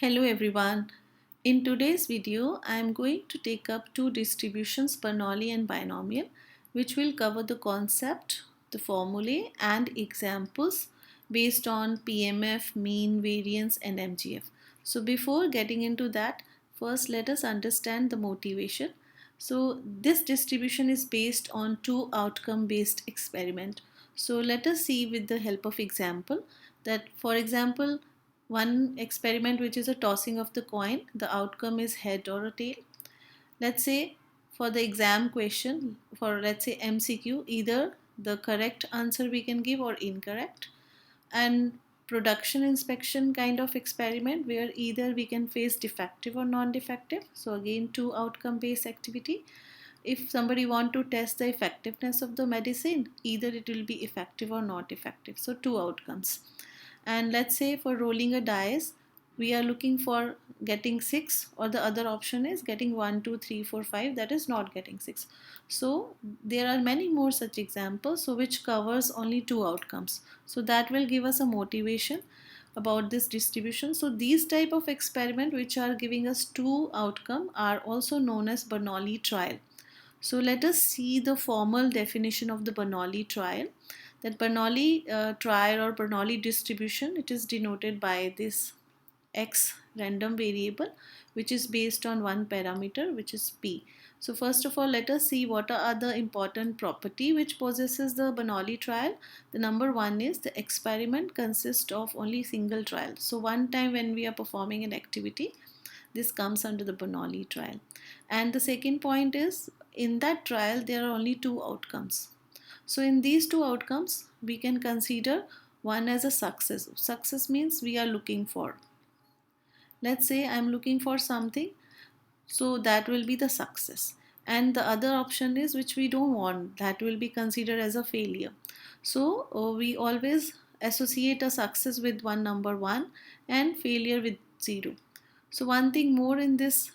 Hello everyone. In today's video, I am going to take up two distributions, Bernoulli and binomial, which will cover the concept, the formulae and examples based on PMF, mean, variance and MGF. So before getting into that, first let us understand the motivation. So this distribution is based on two outcome based experiment. So let us see with the help of example that, for example, one experiment which is a tossing of the coin, the outcome is head or a tail. Let's say for the exam question, for let's say MCQ, either the correct answer we can give or incorrect. And production inspection kind of experiment where either we can face defective or non-defective. So again, two outcome based activity. If somebody want to test the effectiveness of the medicine, either it will be effective or not effective. So two outcomes. And let's say for rolling a dice, we are looking for getting 6, or the other option is getting 1 2 3 4 5, that is not getting 6. So there are many more such examples, so which covers only two outcomes, so that will give us a motivation about this distribution. So these type of experiment which are giving us two outcome are also known as Bernoulli trial. So let us see the formal definition of the Bernoulli trial. That Bernoulli trial or Bernoulli distribution, it is denoted by this x random variable which is based on one parameter, which is p. So first of all, let us see what are the important property which possesses the Bernoulli trial. The number one is the experiment consists of only single trial. So one time when we are performing an activity, this comes under the Bernoulli trial. And the second point is, in that trial there are only two outcomes. So in these two outcomes, we can consider one as a success. Success means we are looking for. Let's say I'm looking for something, so that will be the success. And the other option is which we don't want, that will be considered as a failure. So we always associate a success with one number 1 and failure with 0. So one thing more in this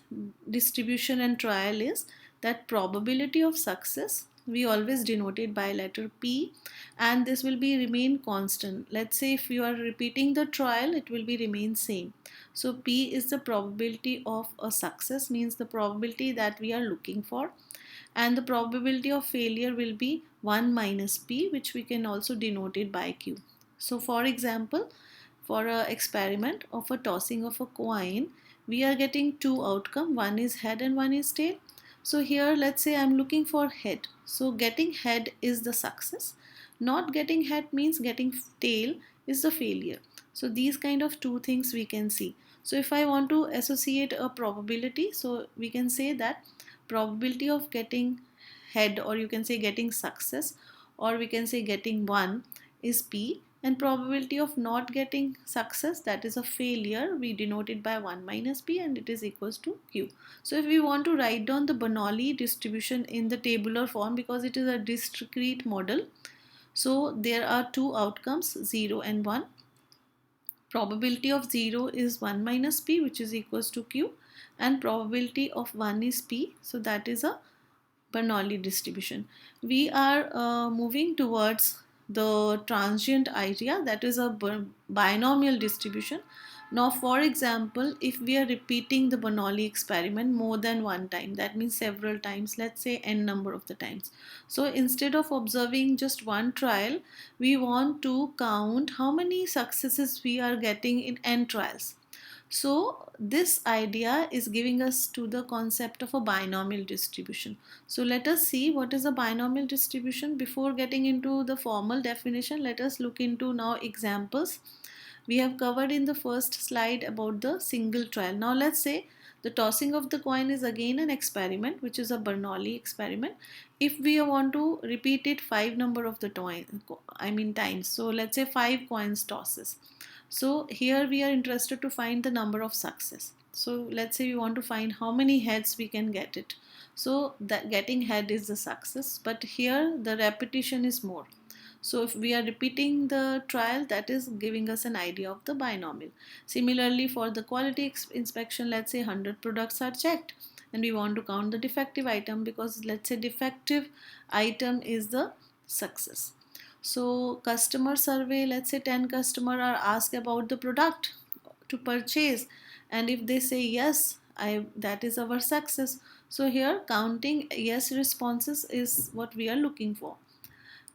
distribution and trial is that probability of success we always denote it by letter P, and this will be remain constant. Let's say if you are repeating the trial, it will be remain same. So P is the probability of a success, means the probability that we are looking for, and the probability of failure will be 1 minus P, which we can also denote it by Q. So for example, for an experiment of a tossing of a coin, we are getting two outcome, one is head and one is tail. So here let's say I'm looking for head, so getting head is the success, not getting head means getting tail is the failure. So these kind of two things we can see. So if I want to associate a probability, so we can say that probability of getting head, or you can say getting success, or we can say getting 1 is P, and probability of not getting success, that is a failure, we denote it by 1 minus P, and it is equals to Q. So if we want to write down the Bernoulli distribution in the tabular form, because it is a discrete model, so there are two outcomes, 0 and 1. Probability of 0 is 1 minus P, which is equals to Q, and probability of 1 is P, so that is a Bernoulli distribution. We are moving towards the transient idea, that is a binomial distribution. Now for example, if we are repeating the Bernoulli experiment more than one time, that means several times, let's say n number of the times. So instead of observing just one trial, we want to count how many successes we are getting in n trials. So this idea is giving us to the concept of a binomial distribution. So let us see what is a binomial distribution. Before getting into the formal definition, let us look into now examples. We have covered in the first slide about the single trial. Now let's say the tossing of the coin is again an experiment, which is a Bernoulli experiment. If we want to repeat it 5 number of the times, so let's say 5 coins tosses. So here we are interested to find the number of success. So let's say we want to find how many heads we can get it. So that getting head is the success, but here the repetition is more. So if we are repeating the trial, that is giving us an idea of the binomial. Similarly, for the quality inspection, let's say 100 products are checked and we want to count the defective item, because let's say defective item is the success. So customer survey, let's say 10 customers are asked about the product to purchase, and if they say yes, that is our success. So here counting yes responses is what we are looking for.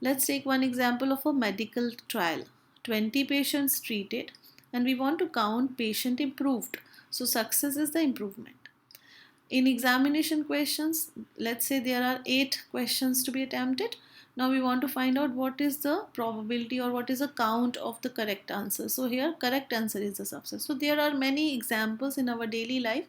Let's take one example of a medical trial. 20 patients treated, and we want to count patient improved. So success is the improvement. In examination questions, let's say there are 8 questions to be attempted. Now we want to find out what is the probability or what is the count of the correct answer. So here correct answer is the success. So there are many examples in our daily life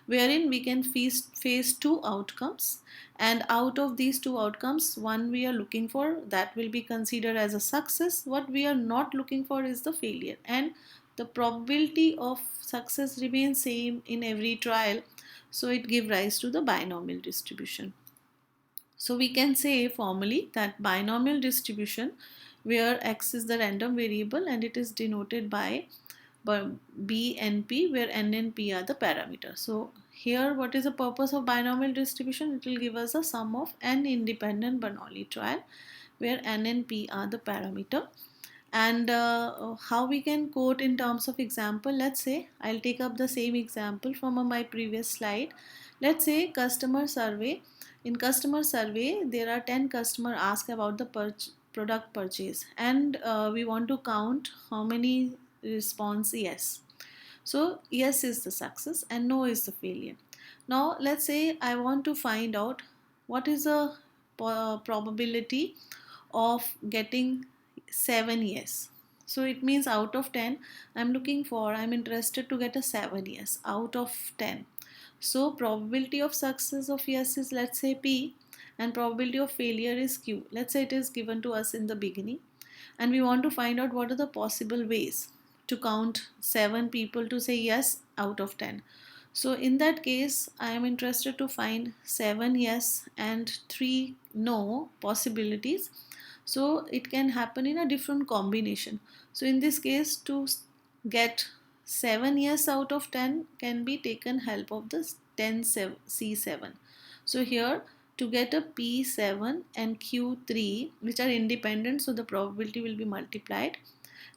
wherein we can face two outcomes, and out of these two outcomes one we are looking for, that will be considered as a success. What we are not looking for is the failure, and the probability of success remains same in every trial, so it gives rise to the binomial distribution. So we can say formally that binomial distribution, where x is the random variable and it is denoted by b and p, where n and p are the parameters. So here what is the purpose of binomial distribution? It will give us a sum of n independent Bernoulli trial where n and p are the parameter. And how we can quote in terms of example, let's say I'll take up the same example from my previous slide. Let's say customer survey. In customer survey there are 10 customer asked about the product purchase, and we want to count how many response yes. So yes is the success and no is the failure. Now let's say I want to find out what is the probability of getting 7 yes. So it means out of 10 I'm interested to get a 7 yes out of 10. So probability of success of yes is, let's say, p, and probability of failure is q. Let's say it is given to us in the beginning, and we want to find out what are the possible ways to count 7 people to say yes out of 10. So in that case I am interested to find 7 yes and 3 no possibilities. So it can happen in a different combination. So in this case, to get 7 yes out of 10 can be taken help of this 10 C7. So here to get a P7 and Q3 which are independent, so the probability will be multiplied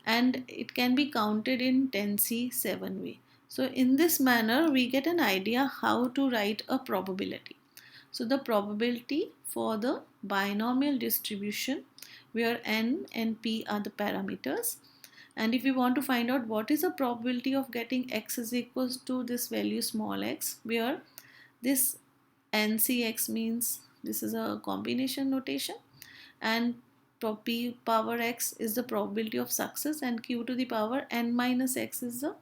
and it can be counted in 10C7 way. So in this manner we get an idea how to write a probability. So the probability for the binomial distribution where n and p are the parameters, and if we want to find out what is the probability of getting x is equals to this value small x, where this ncx means this is a combination notation, and p power x is the probability of success, and q to the power n minus x is the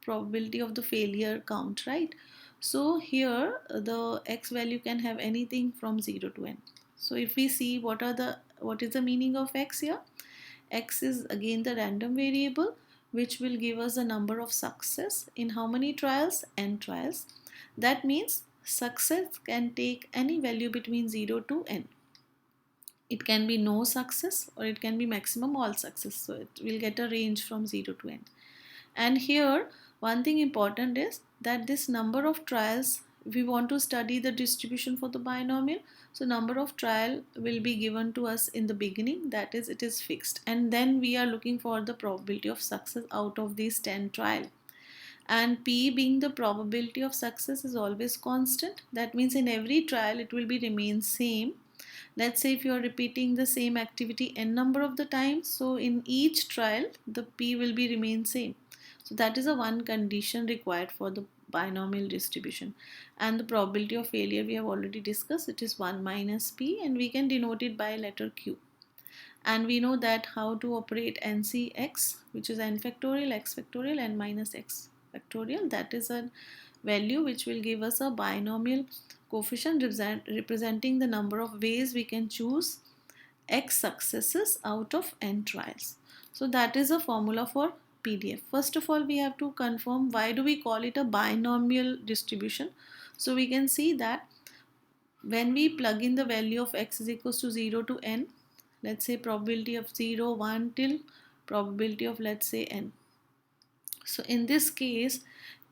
probability of the failure count, right? So here the x value can have anything from 0 to n. So if we see what is the meaning of x here, x is again the random variable which will give us the number of success in how many trials, n trials. That means success can take any value between 0 to n. It can be no success or it can be maximum all success, so it will get a range from 0 to n. And here one thing important is that this number of trials, if we want to study the distribution for the binomial, so number of trial will be given to us in the beginning, that is it is fixed, and then we are looking for the probability of success out of these 10 trial. And p being the probability of success is always constant, that means in every trial it will be remain same. Let's say if you are repeating the same activity n number of the times, so in each trial the p will be remain same. So that is a one condition required for the binomial distribution. And the probability of failure we have already discussed, it is 1 minus p, and we can denote it by letter q. And we know that how to operate ncx, which is n factorial, x factorial, n minus x factorial. That is a value which will give us a binomial coefficient representing the number of ways we can choose x successes out of n trials. So that is a formula for PDF. First of all, we have to confirm why do we call it a binomial distribution. So we can see that when we plug in the value of x is equals to 0 to n, let's say probability of 0, 1 till probability of, let's say, n. So in this case,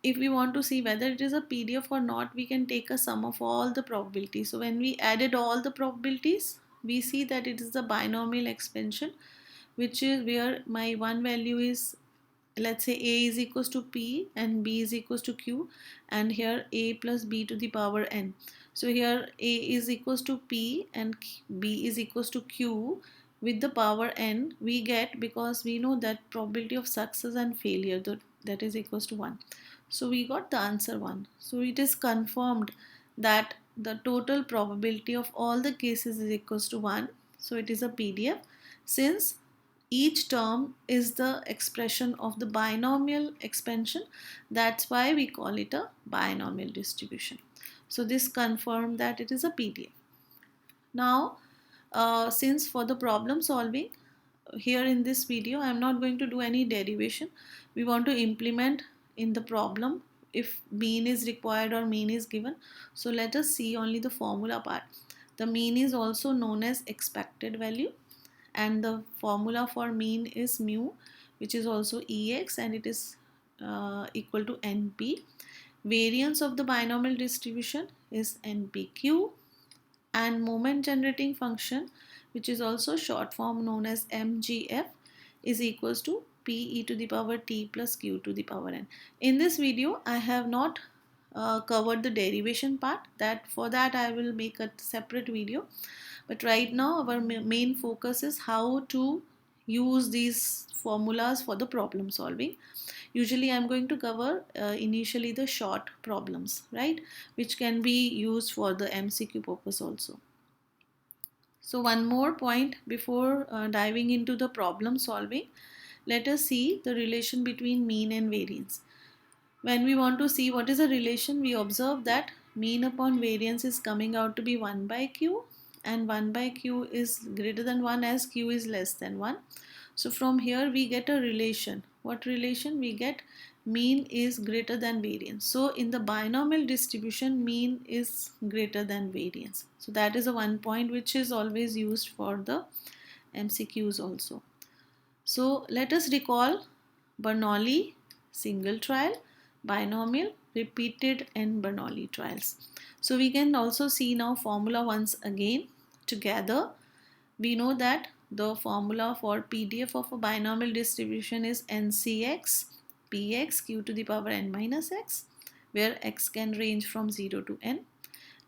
if we want to see whether it is a PDF or not, we can take a sum of all the probabilities. So when we added all the probabilities, we see that it is the binomial expansion, which is where my one value is let's say a is equals to p and b is equals to q, and here a plus b to the power n. So here a is equals to p and b is equals to q with the power n we get, because we know that probability of success and failure, that is equals to 1. So we got the answer 1. So it is confirmed that the total probability of all the cases is equals to 1. So it is a PDF, since each term is the expression of the binomial expansion. That's why we call it a binomial distribution. So this confirmed that it is a PDF. Now, since for the problem solving, here in this video I am not going to do any derivation. We want to implement in the problem if mean is required or mean is given. So let us see only the formula part. The mean is also known as expected value, and the formula for mean is mu, which is also ex, and it is equal to np. Variance of the binomial distribution is npq, and moment generating function, which is also short form known as MGF, is equals to p e to the power t plus q to the power n. In this video I have not covered the derivation part. That for that I will make a separate video, but right now our main focus is how to use these formulas for the problem solving. Usually I'm going to cover initially the short problems, right, which can be used for the MCQ purpose also. So one more point before diving into the problem solving, let us see the relation between mean and variance. When we want to see what is a relation, we observe that mean upon variance is coming out to be 1 by q, and 1 by q is greater than 1 as q is less than 1. So from here we get a relation. What relation? We get mean is greater than variance. So in the binomial distribution, mean is greater than variance. So that is a one point which is always used for the MCQs also. So let us recall Bernoulli single trial, binomial, repeated, and Bernoulli trials. So we can also see now formula once again together. We know that the formula for PDF of a binomial distribution is NCX Px q to the power n minus x, where x can range from 0 to n,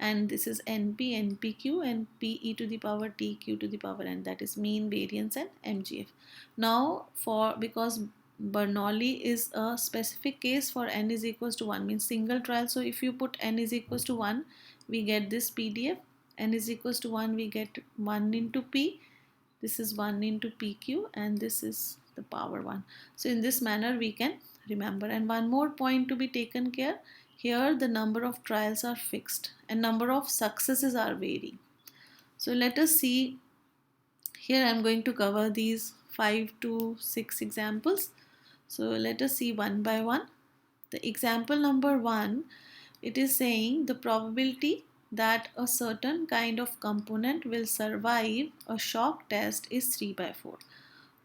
and this is NP, NPQ, and PE to the power TQ to the power n, that is mean, variance, and MGF. Now because Bernoulli is a specific case for n is equals to 1, means single trial. So if you put n is equals to 1, we get this PDF. N is equals to 1, we get 1 into P. This is 1 into PQ, and this is the power 1. So in this manner we can remember. And one more point to be taken care, here the number of trials are fixed and number of successes are varying. So let us see, here I am going to cover these 5 to 6 examples. So let us see one by one. The example number 1, it is saying the probability that a certain kind of component will survive a shock test is 3 by 4.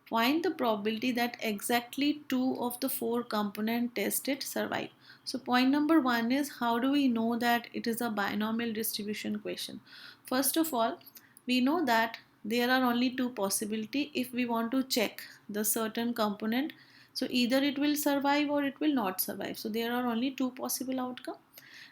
Find the probability that exactly 2 of the 4 components tested survive. So point number 1 is, how do we know that it is a binomial distribution question? First of all, we know that there are only 2 possibilities if we want to check the certain component. So either it will survive or it will not survive. So there are only 2 possible outcomes.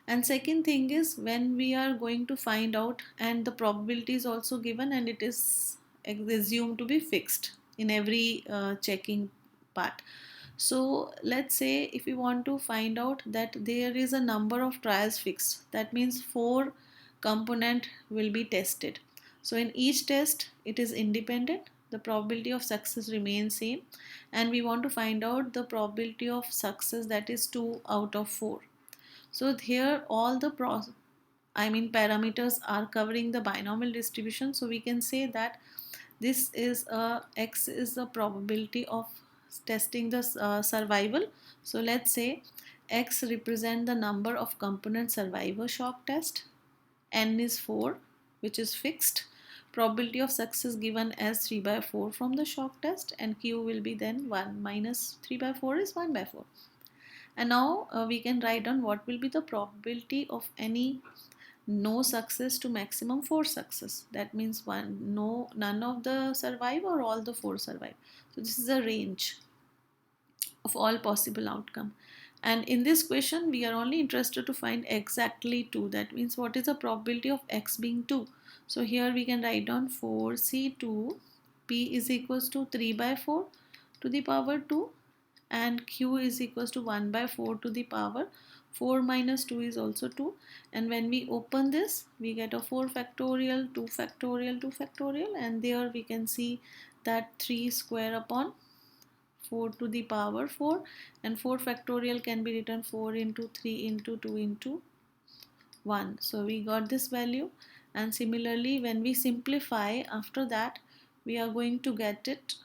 And second thing is, when we are going to find out, and the probability is also given and it is assumed to be fixed in every checking part. So let's say if we want to find out that there is a number of trials fixed, that means 4 component will be tested. So in each test it is independent, the probability of success remains same, and we want to find out the probability of success, that is 2 out of 4. So here all the parameters are covering the binomial distribution. So we can say that this is x is the probability of testing the survival. So let's say x represent the number of component survivor shock test, n is 4 which is fixed, probability of success given as 3 by 4 from the shock test, and q will be then 1 minus 3 by 4 is 1 by 4. And now we can write down what will be the probability of any no success to maximum 4 success. That means none of the survive or all the 4 survive. So this is a range of all possible outcome. And in this question we are only interested to find exactly 2. That means what is the probability of x being 2. So here we can write down 4c2 p is equals to 3 by 4 to the power 2, and q is equals to 1 by 4 to the power 4 minus 2 is also 2. And when we open this we get a 4 factorial, 2 factorial, 2 factorial, and there we can see that 3 square upon 4 to the power 4, and 4 factorial can be written 4 into 3 into 2 into 1. So we got this value, and similarly when we simplify after that we are going to get it,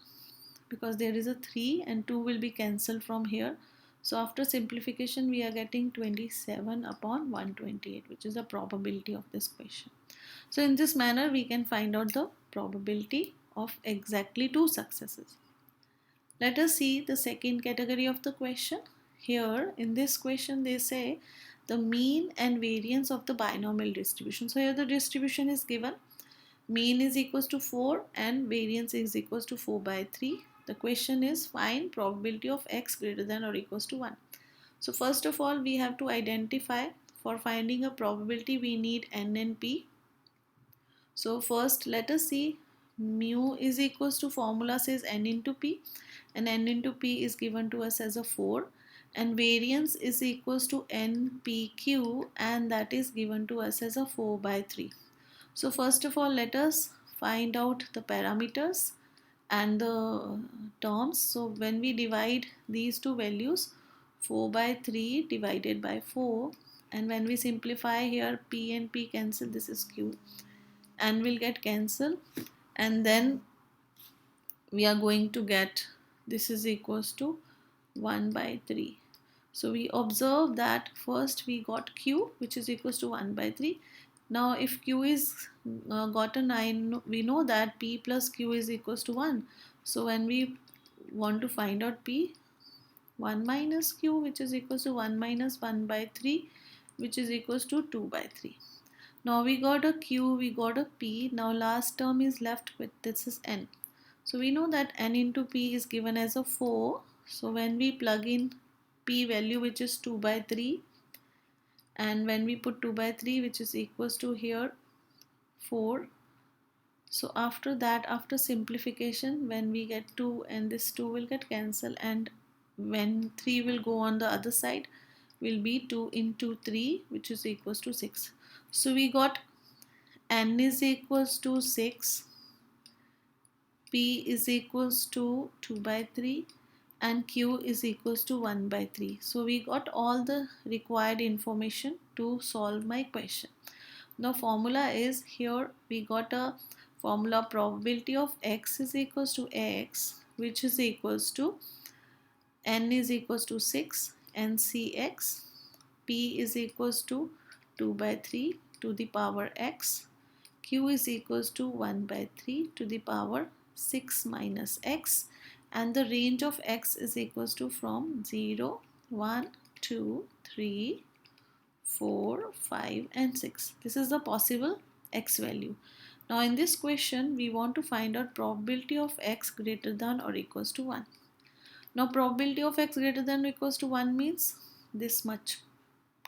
because there is a 3 and 2 will be cancelled from here. So after simplification we are getting 27 upon 128, which is the probability of this question. So in this manner we can find out the probability of exactly 2 successes. Let us see the second category of the question. Here in this question they say the mean and variance of the binomial distribution. So here the distribution is given. Mean is equals to 4 and variance is equals to 4 by 3. The question is find probability of x greater than or equals to 1. So first of all we have to identify, for finding a probability we need n and p. So first let us see, mu is equals to, formula says n into p, and n into p is given to us as a 4, and variance is equals to npq, and that is given to us as a 4 by 3. So first of all let us find out the parameters and the terms. So when we divide these two values, 4 by 3 divided by 4, and when we simplify here p and p cancel, this is q, and will get cancelled, and then we are going to get this is equals to 1 by 3. So we observe that first we got q, which is equals to 1 by 3. Now if q is gotten, we know that p plus q is equals to 1. So when we want to find out p, 1 minus q, which is equals to 1 minus 1 by 3, which is equals to 2 by 3. Now we got a q, we got a p. Now last term is left with, this is n. So we know that n into p is given as a 4. So when we plug in p value, which is 2 by 3, and when we put 2 by 3, which is equals to here 4. So after that, after simplification, when we get 2 and this 2 will get cancelled, and when 3 will go on the other side, will be 2 into 3, which is equals to 6. So we got n is equals to 6, p is equals to 2 by 3, and q is equals to 1 by 3. So we got all the required information to solve my question. The formula is, here we got a formula, probability of x is equals to x, which is equals to n is equals to 6 ncx, p is equals to 2 by 3 to the power x, q is equals to 1 by 3 to the power 6 minus x, and the range of x is equals to from 0, 1, 2, 3, 4, 5 and 6. This is the possible x value. Now in this question we want to find out probability of x greater than or equals to 1. Now probability of x greater than or equals to 1 means this much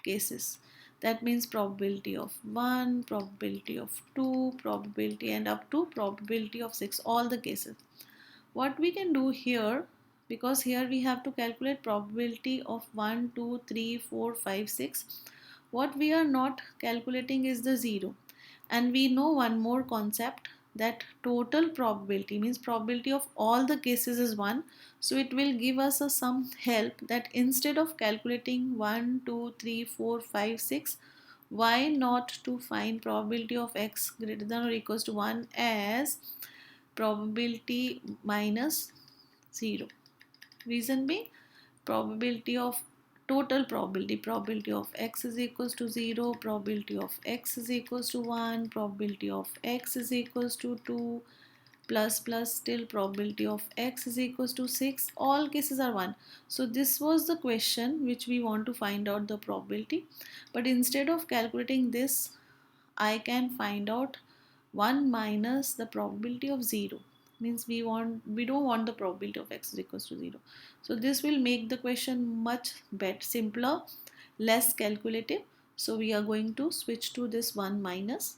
cases. That means probability of 1, probability of 2, probability, and up to probability of 6, all the cases. What we can do here, because here we have to calculate probability of 1, 2, 3, 4, 5, 6. What we are not calculating is the 0. And we know one more concept, that total probability means probability of all the cases is 1. So it will give us some help, that instead of calculating 1, 2, 3, 4, 5, 6, why not to find probability of x greater than or equals to 1 as probability minus 0. Reason being, probability of total probability of x is equals to 0, probability of x is equals to 1, probability of x is equals to 2, plus still probability of x is equals to 6, all cases are 1. So this was the question which we want to find out the probability, but instead of calculating this I can find out 1 minus the probability of 0. means we don't want the probability of x is equals to 0. So this will make the question much better, simpler, less calculative. So we are going to switch to this 1 minus.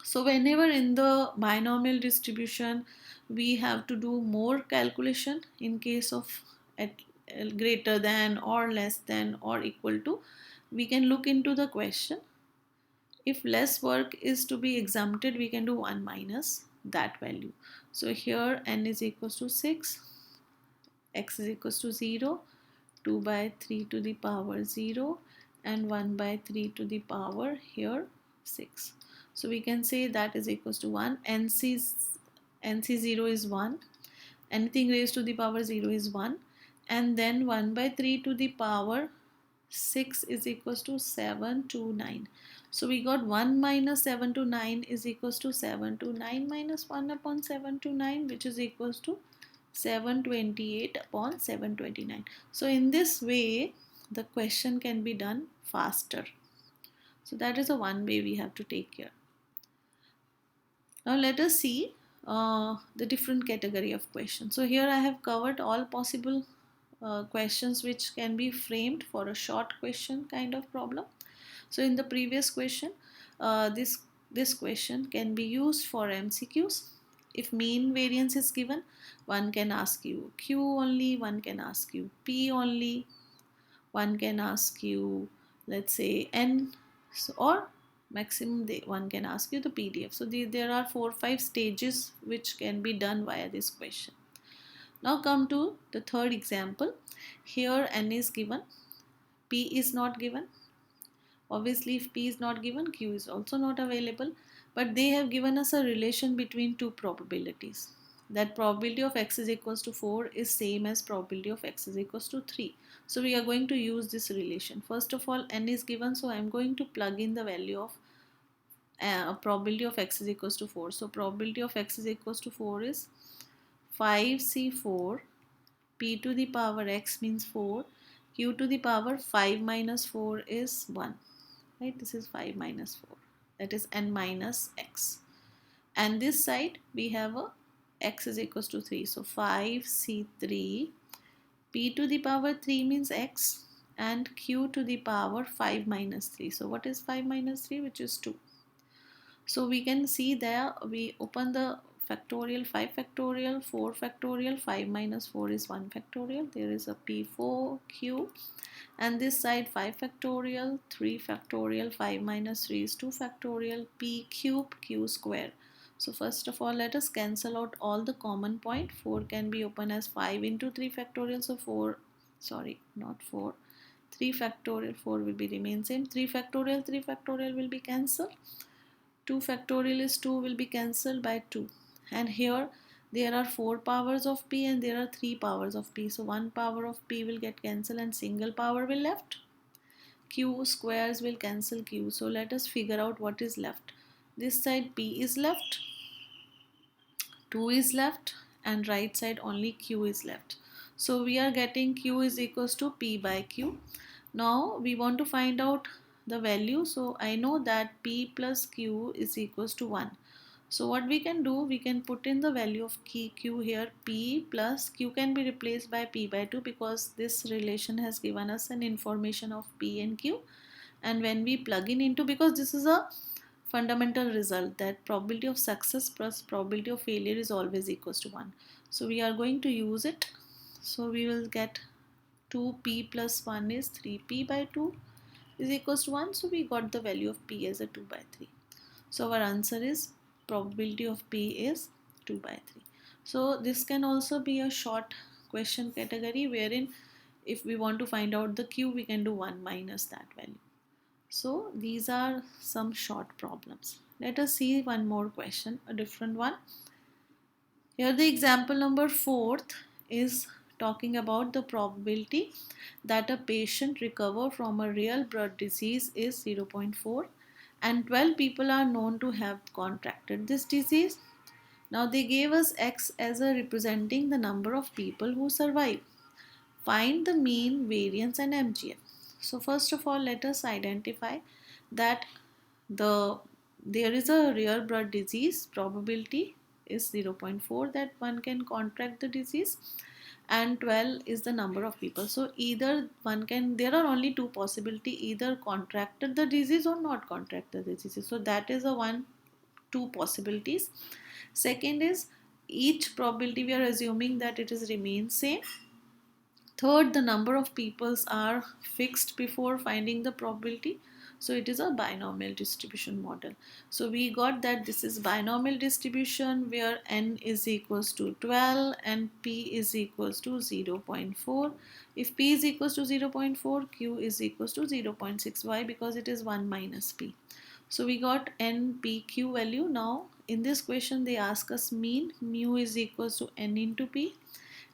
So whenever in the binomial distribution we have to do more calculation in case of at greater than or less than or equal to, we can look into the question. If less work is to be exempted, we can do 1 minus that value. So here n is equals to 6, x is equals to 0, 2 by 3 to the power 0, and 1 by 3 to the power here 6. So we can say that is equals to 1. NC0 is 1. Anything raised to the power 0 is 1. And then 1 by 3 to the power 6 is equals to 7 to 9. So we got 1 minus 7 to 9 is equals to 7 to 9 minus 1 upon 7 to 9, which is equals to 728 upon 729. So in this way the question can be done faster. So that is the one way we have to take care. Now let us see the different category of questions. So here I have covered all possible questions which can be framed for a short question kind of problem. So in the previous question, this question can be used for MCQs. If mean variance is given, one can ask you Q only, one can ask you P only, one can ask you, let's say, N, or maximum one can ask you the PDF. So there are 4-5 stages which can be done via this question. Now come to the third example. Here N is given, P is not given. Obviously if P is not given, Q is also not available, but they have given us a relation between two probabilities. That probability of x is equals to 4 is same as probability of x is equals to 3. So we are going to use this relation. First of all, n is given, so I am going to plug in the value of probability of x is equals to 4. So probability of x is equals to 4 is 5c4, p to the power x means 4, q to the power 5 minus 4 is 1. Right, this is 5 minus 4, that is n minus x, and this side we have a x is equals to 3, so 5c3, p to the power 3 means x, and q to the power 5 minus 3. So what is 5 minus 3, which is 2. So we can see there, we open the factorial, 5 factorial, 4 factorial, 5 minus 4 is 1 factorial, there is a p4q, and this side 5 factorial, 3 factorial, 5 minus 3 is 2 factorial, p cube, q square. So first of all, let us cancel out all the common point. 4 can be open as 5 into 3 factorial, so 4, sorry, not 4, 3 factorial, 4 will be remain same, 3 factorial will be cancelled, 2 factorial is 2 will be cancelled by 2, and here there are 4 powers of p and there are 3 powers of p, so 1 power of p will get cancelled and single power will left. Q squares will cancel q, so let us figure out what is left. This side p is left, 2 is left, and right side only q is left. So we are getting q is equals to p by q. Now we want to find out the value, so I know that p plus q is equals to 1. So what we can do, we can put in the value of q here, p plus q can be replaced by p by 2 because this relation has given us an information of p and q, and when we plug in into, because this is a fundamental result that probability of success plus probability of failure is always equals to 1. So we are going to use it. So we will get 2p plus 1 is 3p by 2 is equals to 1. So we got the value of p as a 2 by 3. So our answer is probability of p is 2 by 3. So this can also be a short question category wherein if we want to find out the q, we can do 1 minus that value. So these are some short problems. Let us see one more question, a different one. Here the example number 4th is talking about the probability that a patient recover from a real blood disease is 0.4 and 12 people are known to have contracted this disease. Now they gave us x as a representing the number of people who survive. Find the mean, variance and MGF. So first of all, let us identify that there is a rare blood disease, probability is 0.4 that one can contract the disease, and 12 is the number of people. So either one can, there are only two possibility, either contracted the disease or not contract the disease. So that is a two possibilities. Second is, each probability we are assuming that it is remains same. Third, the number of peoples are fixed before finding the probability. So it is a binomial distribution model. So we got that this is binomial distribution where n is equals to 12 and p is equals to 0.4. If p is equals to 0.4, q is equals to 0.6. Why? Because it is 1 minus p. So we got n, p, q value. Now in this question they ask us mean. Mu is equals to n into p.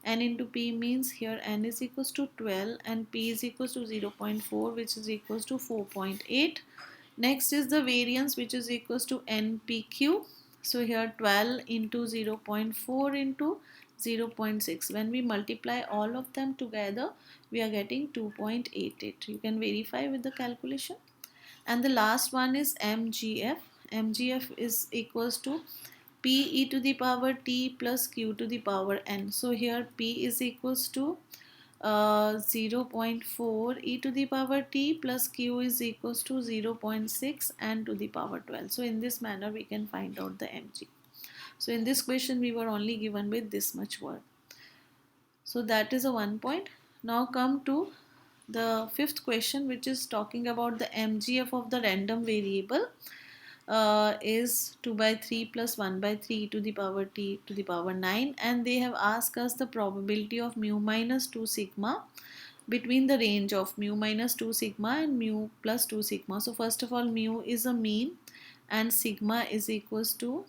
N into p means here n is equals to 12 and p is equals to 0.4, which is equals to 4.8. Next is the variance, which is equals to npq. So here 12 into 0.4 into 0.6. When we multiply all of them together, we are getting 2.88. You can verify with the calculation. And the last one is MGF. MGF is equals to p e to the power t plus q to the power n. So here p is equals to 0.4 e to the power t plus q is equals to 0.6 and to the power 12. So in this manner we can find out the mg. So in this question we were only given with this much word. So that is a 1 point. Now come to the fifth question, which is talking about the MGF of the random variable. Is 2 by 3 plus 1 by 3 to the power t to the power 9, and they have asked us the probability of mu minus 2 sigma between the range of mu minus 2 sigma and mu plus 2 sigma. So first of all, mu is a mean and sigma is equals to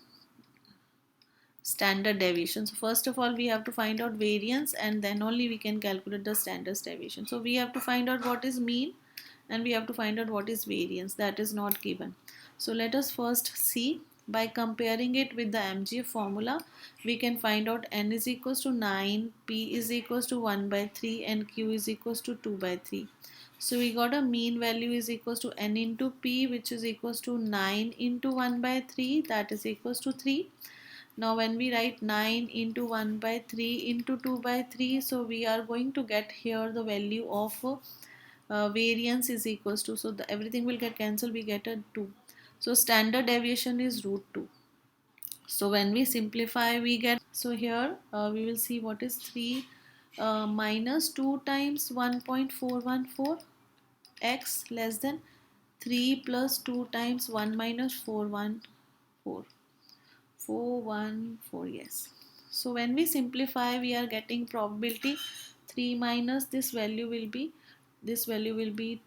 standard deviation. So first of all we have to find out variance and then only we can calculate the standard deviation. So we have to find out what is mean and we have to find out what is variance. That is not given. So let us first see. By comparing it with the MGF formula, we can find out n is equals to 9, p is equals to 1 by 3 and q is equals to 2 by 3. So we got a mean value is equals to n into p, which is equals to 9 into 1 by 3, that is equals to 3. Now when we write 9 into 1 by 3 into 2 by 3, so we are going to get here the value of variance is equals to, so everything will get cancelled, we get a 2. So standard deviation is root 2. So when we simplify we get, so here we will see what is 3 minus 2 times 1.414 x less than 3 plus 2 times 1 minus 414, yes. So when we simplify we are getting probability 3 minus this value will be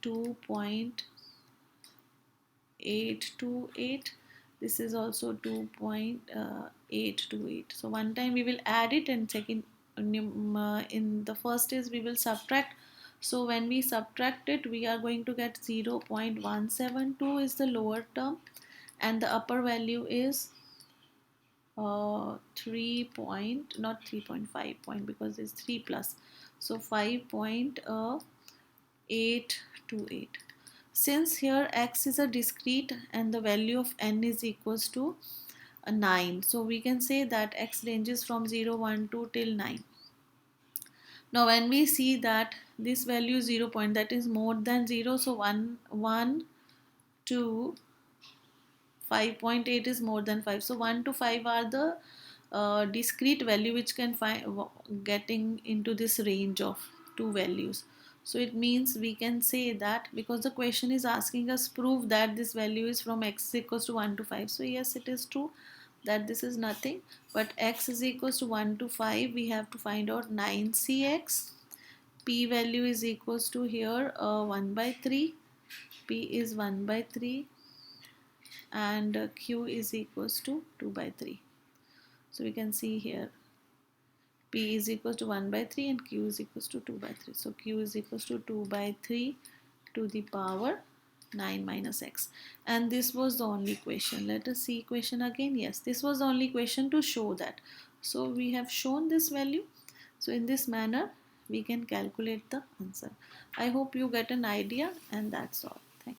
2.828. This is also 2.828. So one time we will add it and second in the first is we will subtract. So when we subtract it we are going to get 0.172 is the lower term and the upper value is 3 point, not 3.5 point because it's 3 plus, so 5.828. Since here x is a discrete and the value of n is equals to 9, so we can say that x ranges from 0, 1, 2 till 9. Now when we see that this value is 0 point, that is more than 0, so 1, 2, 5.8 is more than 5. So 1 to 5 are the discrete value which can find getting into this range of two values. So it means we can say that because the question is asking us prove that this value is from x equals to 1 to 5. So yes, it is true that this is nothing, but x is equals to 1 to 5. We have to find out 9cx. P value is equals to here 1 by 3. P is 1 by 3 and q is equals to 2 by 3. So we can see here p is equals to 1 by 3 and q is equals to 2 by 3. So q is equals to 2 by 3 to the power 9 minus x. And this was the only question. Let us see question again. Yes, this was the only question to show that. So we have shown this value. So in this manner we can calculate the answer. I hope you get an idea, and that's all.